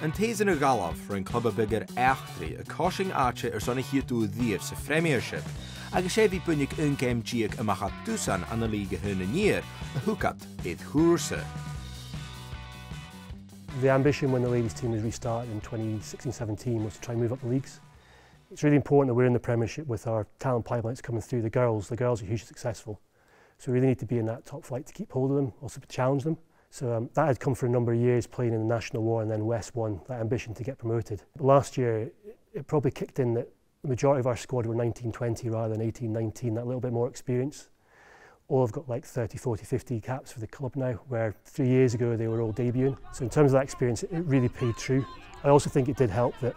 An téann a galaf for an Club Biggar eachtraí a cosing áte son hiadú díobh sa Premiership, agus sé bhí bunig ungéim díag amachcha dúsan an na Lìog hunna níor a thucat iad thuúrsa. The ambition when the ladies team was restarted in 2016-17 was to try and move up the leagues. It's really important that we're in the Premiership with our talent pipelines coming through. The girls are hugely successful. So we really need to be in that top flight to keep hold of them, also to challenge them. So that had come for a number of years, playing in the National War and then West One, that ambition to get promoted. But last year, it probably kicked in that the majority of our squad were 19-20 rather than 18-19, that little bit more experience. All have got like 30, 40, 50 caps for the club now, where 3 years ago they were all debuting. So in terms of that experience, it really paid true. I also think it did help that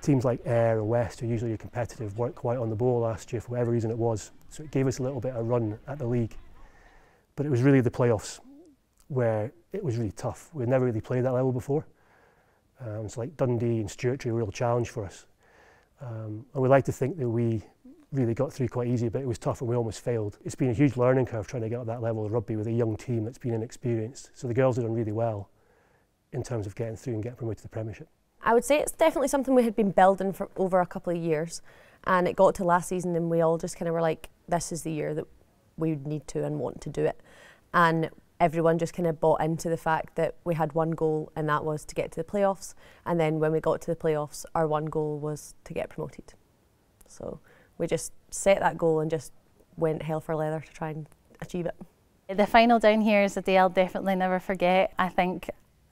teams like Ayr and West, who usually are competitive, weren't quite on the ball last year for whatever reason it was. So it gave us a little bit of a run at the league. But it was really the playoffs where it was really tough. We'd never really played that level before. So like Dundee and Stuartry were a real challenge for us. And we like to think that we really got through quite easy, but it was tough and we almost failed. It's been a huge learning curve trying to get up that level of rugby with a young team that's been inexperienced. So the girls have done really well in terms of getting through and getting promoted to the Premiership. I would say it's definitely something we had been building for over a couple of years, and it got to last season and we all just kind of were like, this is the year that we need to and want to do it. And everyone just kind of bought into the fact that we had one goal, and that was to get to the playoffs. And then when we got to the playoffs, our one goal was to get promoted. So we just set that goal and just went hell for leather to try and achieve it. The final down here is a day I'll definitely never forget. I think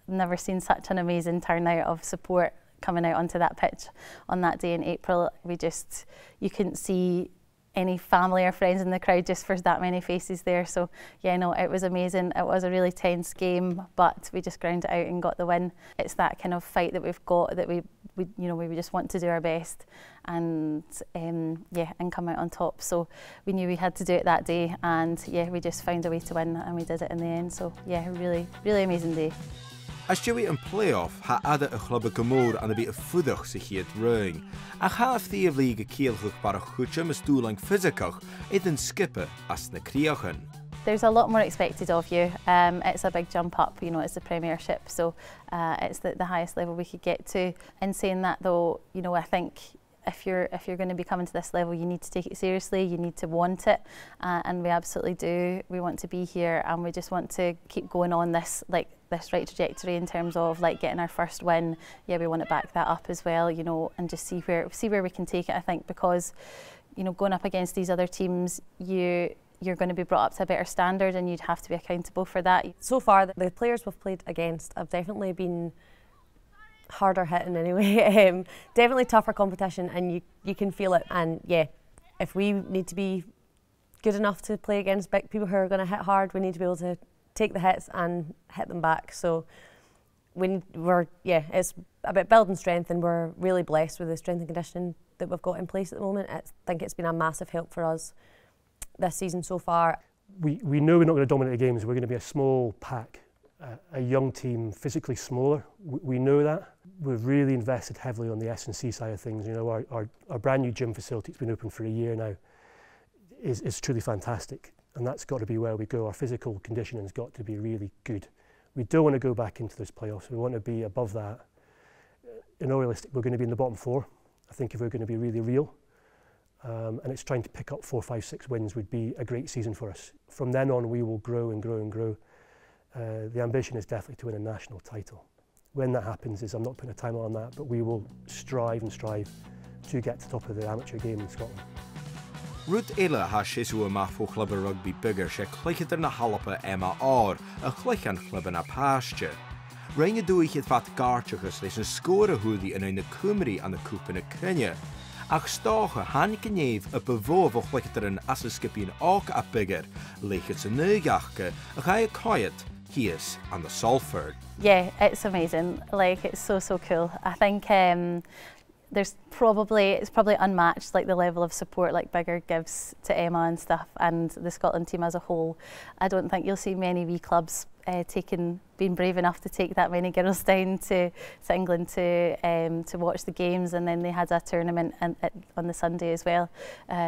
I've never seen such an amazing turnout of support coming out onto that pitch on that day in April. You couldn't see any family or friends in the crowd just for that many faces there. So yeah, no, it was amazing. It was a really tense game, but we just ground it out and got the win. It's that kind of fight that we've got, that we just want to do our best and yeah, and come out on top. So we knew we had to do it that day, and yeah, we just found a way to win and we did it in the end. So yeah, really, really amazing day. As Joey in playoff, ha ada a club gemór an a bit of fudach sa chiad roing. A half the of league keelhook bar a chutje mis doeling physicach, iden skippe as na kriachen. There's a lot more expected of you. It's a big jump up, you know, it's the Premiership, so it's the highest level we could get to. In saying that though, you know, I think if you're going to be coming to this level, you need to take it seriously, you need to want it, and we absolutely do. We want to be here, and we just want to keep going on this right trajectory in terms of like getting our first win. Yeah, we want to back that up as well, you know, and just see where we can take it. I think because, you know, going up against these other teams, you're going to be brought up to a better standard, and you'd have to be accountable for that. So far, the players we've played against have definitely been harder hitting anyway. Definitely tougher competition, and you can feel it. And yeah, if we need to be good enough to play against big people who are going to hit hard, we need to be able to take the hits and hit them back. So it's about building strength, and we're really blessed with the strength and conditioning that we've got in place at the moment. I think it's been a massive help for us this season so far. We know we're not going to dominate the games. We're going to be a small pack, a young team, physically smaller. We know that. We've really invested heavily on the S&C side of things. You know, our brand new gym facility, it's been open for a year now, is truly fantastic, and that's got to be where we go. Our physical conditioning's got to be really good. We don't want to go back into those playoffs. We want to be above that. In all realistic, we're going to be in the bottom four. I think if we're going to be really real, and it's trying to pick up 4, 5, 6 wins would be a great season for us. From then on, we will grow and grow and grow. The ambition is definitely to win a national title. When that happens I'm not putting a timeline on that, but we will strive to get to the top of the amateur game in Scotland. Rud eile ha sisu amach fo Club Rugby Biggar se cluichid na halapa Emma a cluich an club na páiste. Ringe dúich het vat gartchas leis an score húdi in na Cymru an na cúpa na Crinne. Ach stácha hannig gnéf a bevóf o chluichid as a skipin och a Biggar, leichid sa neugachke a gai a quiet. Here's on the Salford. Yeah, it's amazing. Like, it's so cool. I think it's probably unmatched, like the level of support like Biggar gives to Emma and stuff, and the Scotland team as a whole. I don't think you'll see many wee clubs being brave enough to take that many girls down to England to watch the games, and then they had a tournament on the Sunday as well.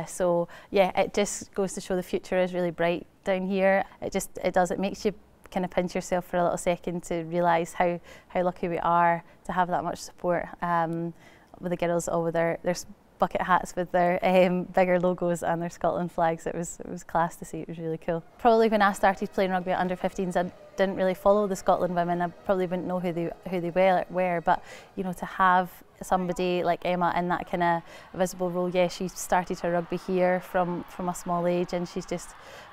So yeah, it just goes to show the future is really bright down here. It makes you kind of pinch yourself for a little second to realise how lucky we are to have that much support. With the girls all with their bucket hats with their bigger logos and their Scotland flags. It was class to see. It was really cool. Probably when I started playing rugby at under 15s, I didn't really follow the Scotland women. I probably wouldn't know who they were. But you know, to have somebody like Emma in that kind of visible role, yeah, she started her rugby here from a small age, and she's just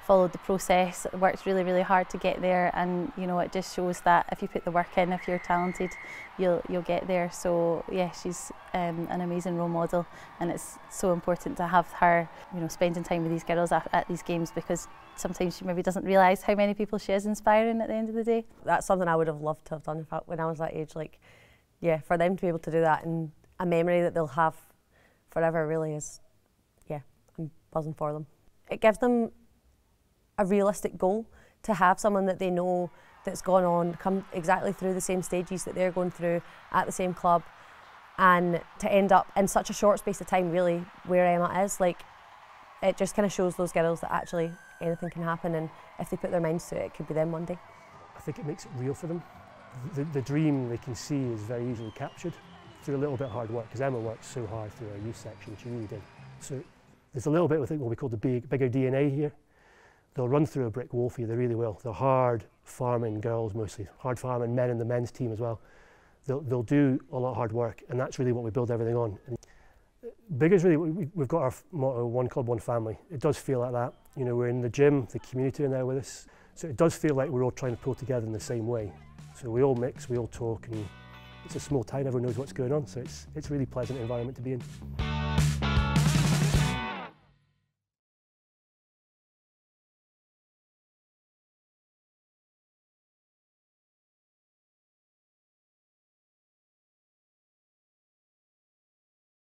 followed the process, worked really, really hard to get there, and you know, it just shows that if you put the work in, if you're talented, you'll get there. So yeah, she's an amazing role model, and it's so important to have her, you know, spending time with these girls at these games, because sometimes she maybe doesn't realise how many people she is inspiring at the end of the day. That's something I would have loved to have done when I was that age. Like, yeah, for them to be able to do that, and a memory that they'll have forever, really is, yeah, I'm buzzing for them. It gives them a realistic goal to have someone that they know that's gone on, come exactly through the same stages that they're going through at the same club, and to end up in such a short space of time, really, where Emma is. Like, it just kind of shows those girls that actually anything can happen, and if they put their minds to it, it could be them one day. I think it makes it real for them. The dream they can see is very easily captured through a little bit of hard work, because Emma worked so hard through her youth section, she really did. So there's a little bit with what we call the bigger DNA here. They'll run through a brick wall for you, they really will. They're hard farming girls mostly, hard farming men in the men's team as well. They'll do a lot of hard work, and that's really what we build everything on. And Biggar's really, we've got our motto, one club, one family. It does feel like that. You know, we're in the gym, the community are there with us. So it does feel like we're all trying to pull together in the same way. So we all mix, we all talk, and it's a small town, everyone knows what's going on. So it's a really pleasant environment to be in.